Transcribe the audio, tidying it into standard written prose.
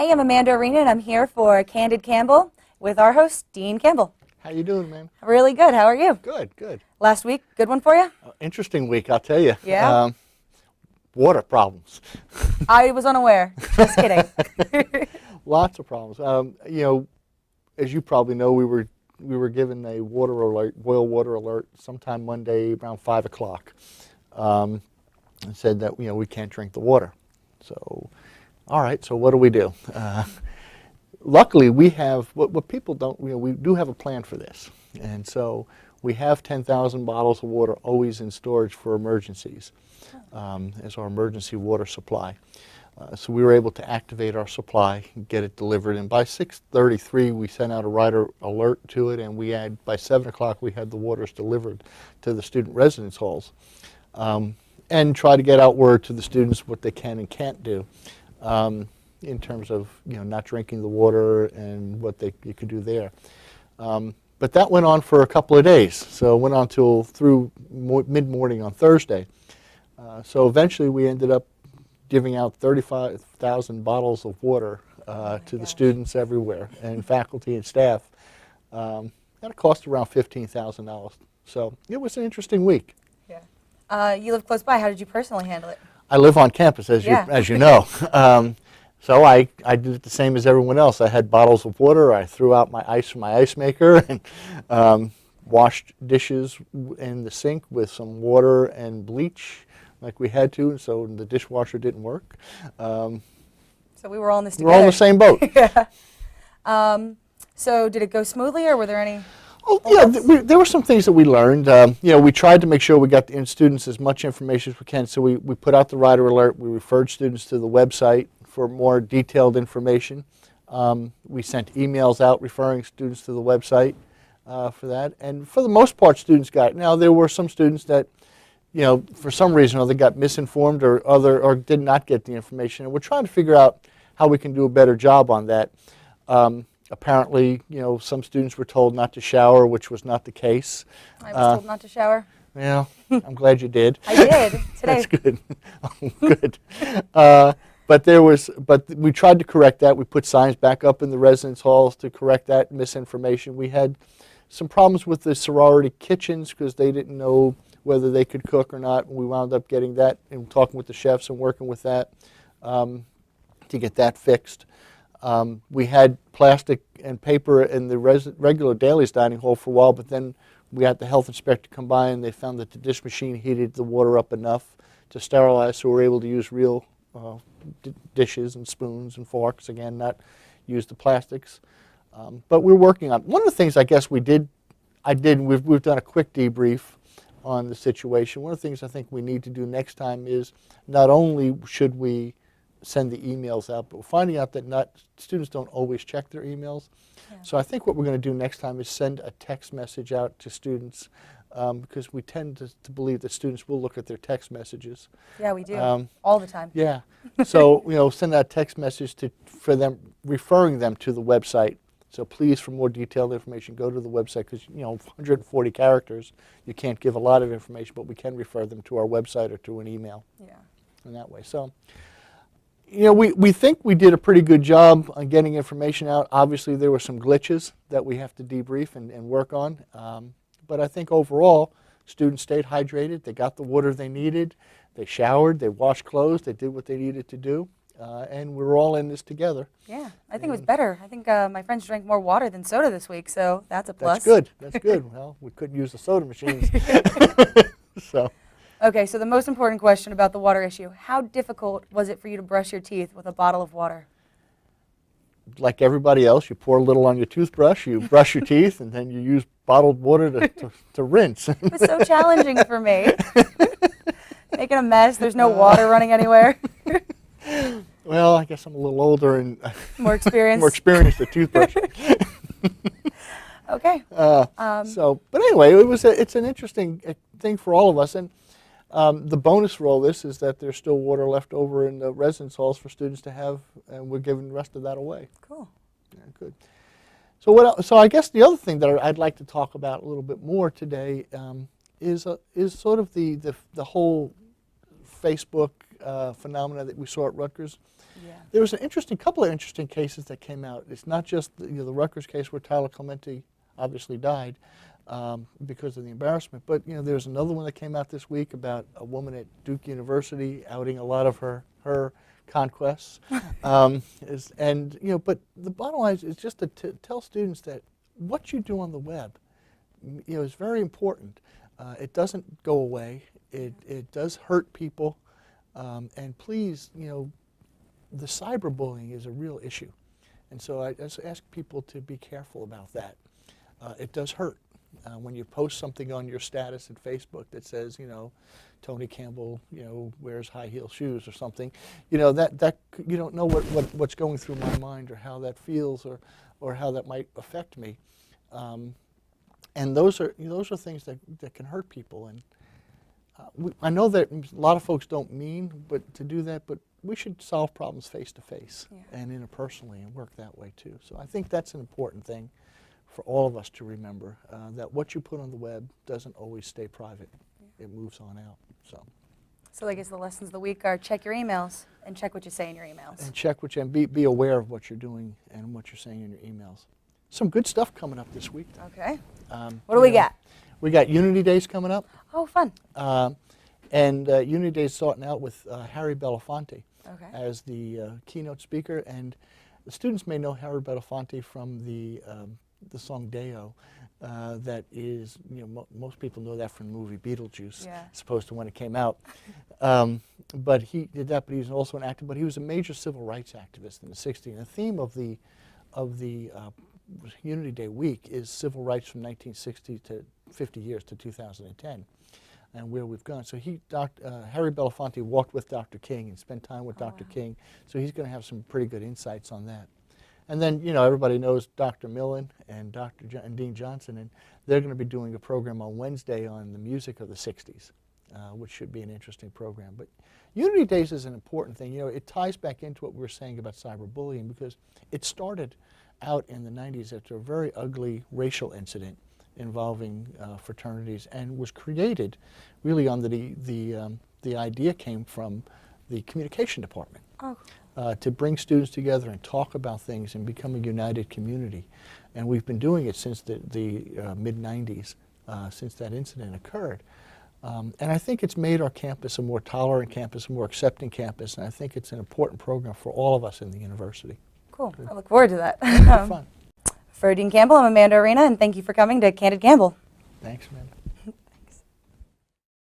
Hey, I'm Amanda Arena, and I'm here for Candid Campbell with our host, Dean Campbell. How you doing, man? Really good. How are you? Good, good. Last week, good one for you? Interesting week, I'll tell you. Yeah? Water problems. I was unaware. Just kidding. Lots of problems. As you probably know, we were given a water alert, boil water alert, sometime Monday around 5 o'clock. And said that we can't drink the water. So, all right. So what do we do? Luckily, we have what people don't. We do have a plan for this, and so we have 10,000 bottles of water always in storage for emergencies as our emergency water supply. So we were able to activate our supply, get it delivered, and by 6:33 we sent out a rider alert to it, and by 7 o'clock we had the waters delivered to the student residence halls, and try to get out word to the students what they can and can't do in terms of not drinking the water and what you could do there. But that went on for a couple of days, so it went on through mid-morning on Thursday. So eventually we ended up giving out 35,000 bottles of water to the students everywhere, and faculty and staff. That cost around $15,000. So it was an interesting week. Yeah. You live close by. How did you personally handle it? I live on campus, as you know. So I did it the same as everyone else. I had bottles of water. I threw out my ice from my ice maker and washed dishes in the sink with some water and bleach like we had to, so the dishwasher didn't work. So we were all in this together. We're all in the same boat. Yeah. So did it go smoothly, or were there any? Oh, yeah, there were some things that we learned. We tried to make sure we got the students as much information as we can, so we put out the rider alert. We referred students to the website for more detailed information. We sent emails out referring students to the website for that, and for the most part, students got it. Now, there were some students that, for some reason or they got misinformed or did not get the information, and we're trying to figure out how we can do a better job on that. Apparently, some students were told not to shower, which was not the case. I was told not to shower. Yeah, I'm glad you did. I did today. That's good. Oh, good. But we tried to correct that. We put signs back up in the residence halls to correct that misinformation. We had some problems with the sorority kitchens because they didn't know whether they could cook or not. We wound up getting that and talking with the chefs and working with that to get that fixed. We had plastic and paper in the regular Daly's dining hall for a while, but then we had the health inspector come by and they found that the dish machine heated the water up enough to sterilize, so we're able to use real dishes and spoons and forks, again, not use the plastics. But we're working on one of the things I guess we've done a quick debrief on the situation. One of the things I think we need to do next time is not only should we send the emails out, but we're finding out that students don't always check their emails. Yeah. So I think what we're going to do next time is send a text message out to students because we tend to believe that students will look at their text messages. Yeah, we do. All the time. Yeah. So, send that text message for them, referring them to the website. So please, for more detailed information, go to the website because, 140 characters, you can't give a lot of information, but we can refer them to our website or to an email. Yeah. In that way. So, we think we did a pretty good job on getting information out. Obviously, there were some glitches that we have to debrief and work on. But I think overall, students stayed hydrated. They got the water they needed. They showered. They washed clothes. They did what they needed to do. And we're all in this together. Yeah, I think it was better. I think my friends drank more water than soda this week, so that's a plus. That's good. That's good. Well, we couldn't use the soda machines. So. Okay, so the most important question about the water issue, how difficult was it for you to brush your teeth with a bottle of water? Like everybody else, you pour a little on your toothbrush, you brush your teeth, and then you use bottled water to rinse. It was so challenging for me. Making a mess, there's no water running anywhere. Well, I guess I'm a little older and more experienced. More experienced at toothbrush. Okay. But anyway, it's an interesting thing for all of us, and the bonus for all this is that there's still water left over in the residence halls for students to have, and we're giving the rest of that away. Cool. Yeah, good. So what else? So I guess the other thing that I'd like to talk about a little bit more today is sort of the whole Facebook phenomena that we saw at Rutgers. Yeah. There was couple of interesting cases that came out. It's not just the Rutgers case where Tyler Clementi obviously died because of the embarrassment, but there's another one that came out this week about a woman at Duke University outing a lot of her conquests. But the bottom line is just to tell students that what you do on the web, is very important. It doesn't go away. It does hurt people, and please, the cyberbullying is a real issue, and so I just ask people to be careful about that. It does hurt when you post something on your status at Facebook that says, Tony Campbell, wears high heel shoes or something. That you don't know what's going through my mind or how that feels or how that might affect me. And those are things that can hurt people. And I know that a lot of folks don't mean to do that, but we should solve problems face to face and interpersonally and work that way too. So I think that's an important thing for all of us to remember, that what you put on the web doesn't always stay private. It moves on out. So I guess the lessons of the week are check your emails and check what you say in your emails. And check and be aware of what you're doing and what you're saying in your emails. Some good stuff coming up this week, though. Okay. What do we got? We got Unity Days coming up. Oh, fun. And Unity Days starting out with Harry Belafonte as the keynote speaker. And the students may know Harry Belafonte from the song Deo. That is, most people know that from the movie Beetlejuice, as opposed to when it came out. But he did that, but he was also an actor. But he was a major civil rights activist in the 60s. And the theme of the Unity Day week is civil rights from 1960 to 50 years to 2010, and where we've gone. So Harry Belafonte walked with Dr. King and spent time with Dr. King. So he's going to have some pretty good insights on that. And then, everybody knows Dr. Millen and and Dean Johnson, and they're going to be doing a program on Wednesday on the music of the 60s, which should be an interesting program. But Unity Days is an important thing. It ties back into what we were saying about cyberbullying, because it started out in the 90s after a very ugly racial incident involving fraternities, and was created really under the idea came from the communication department. To bring students together and talk about things and become a united community. And we've been doing it since the mid-90s, since that incident occurred. And I think it's made our campus a more tolerant campus, a more accepting campus, and I think it's an important program for all of us in the university. Cool. I look forward to that. Fun. For Dean Campbell, I'm Amanda Arena, and thank you for coming to Candid Campbell. Thanks, Amanda.